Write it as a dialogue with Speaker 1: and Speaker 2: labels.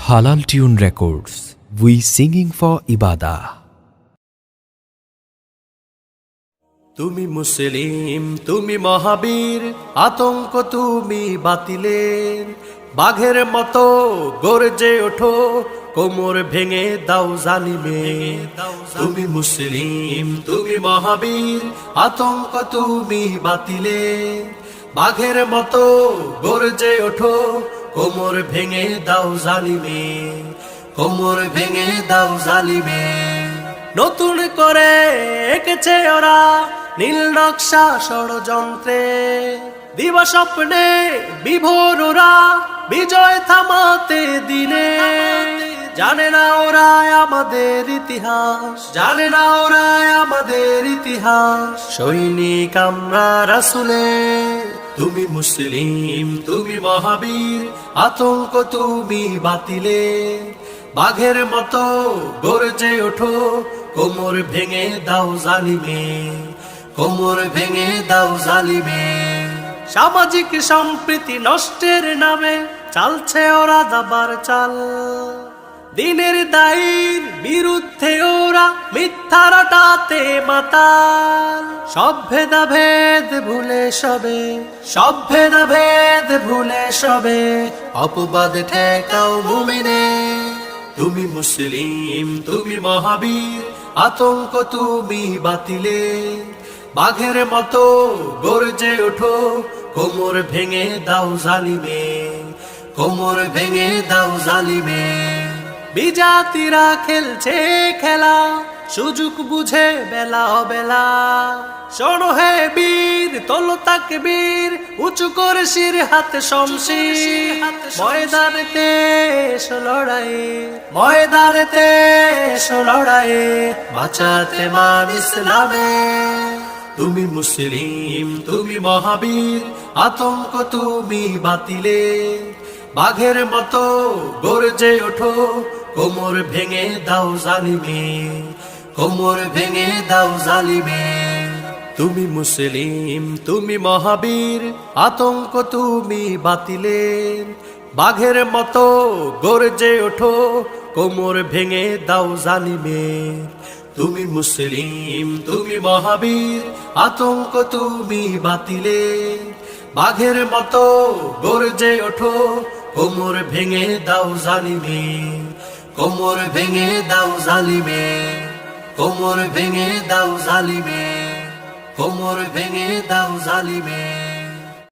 Speaker 1: Halal Tune Records. We singing for Ibadah.
Speaker 2: তুমি মুসলিম, তুমি মহাবীর, আতঙ্ক তুমি বাতিলের। বাঘের মতো গর্জে ওঠো, কোমর ভেঙে দাও জালিমের। তুমি মুসলিম, তুমি মহাবীর, আতঙ্ক তুমি বাতিলের। বাঘের মতো গর্জে ওঠো, কোমর ভেঙে দাও জালিমের। কোমর ভেঙে দাও জালিমের। নতুন করে এঁকেছে ওরা নীল নকশা ষড়যন্ত্রে, দিবা স্বপ্নে বিভোর ওরা বিজয় থামাতে দিনে। জানে না ওরা আমাদের ইতিহাস, জানে না ওরা আমাদের ইতিহাস। সৈনিক আমরা রাসূলের। তুমি মুসলিম, তুমি মহাবীর, আতঙ্ক তুমি বাতিলের। বাঘের মতো গর্জে ওঠো, কোমর ভেঙে দাও জালিমের। কোমর ভেঙে দাও জালিমের। সামাজিক সম্প্রীতি নষ্টের নামে চালছে ওরা দাবার চাল। দিনের দায়ীর বিরুদ্ধে ওরা মিথ্যা রটাতে মাতাল। সব ভেদাভেদ ভুলে সবে, সব ভেদাভেদ ভুলে সবে, অপবাদ ঠেকাও মুমিনে। তুমি মুসলিম, তুমি মহাবীর, আতঙ্ক তুমি বাতিলের। বাঘের মতো গর্জে ওঠো, কোমর ভেঙে দাও জালিমের। কোমর ভেঙে দাও জালিমের। বিজাতিরা খেলছে খেলা, সুযোগ বুঝে বেলা অবেলা। শোনো হে বীর, তোলো তাকবীর, উঁচু করে শির হাতে শমশির। ময়দানেতে এসো লড়াইয়ে, ময়দানেতে এসো লড়াইয়ে, বাঁচাতে মান ইসলামে। তুমি মুসলিম, তুমি মহাবীর, আতঙ্ক তুমি বাতিলের। বাঘের মতো গর্জে ওঠো, কোমর ভেঙে দাও জালিমের। কোমর ভেঙে দাও জালিমের। তুমি মুসলিম, তুমি মহাবীর, আতঙ্ক তুমি বাতিলের। বাঘের মতো গর্জে ওঠো, কোমর ভেঙে দাও জালিমের। তুমি মুসলিম, তুমি মহাবীর, আতঙ্ক তুমি বাতিলের। বাঘের মতো গর্জে ওঠো, কোমর ভেঙে দাও জালিমের। কোমর ভেঙে দাও জালিমের। কোমর ভেঙে দাও জালিমের। কোমর ভেঙে দাও জালিমের।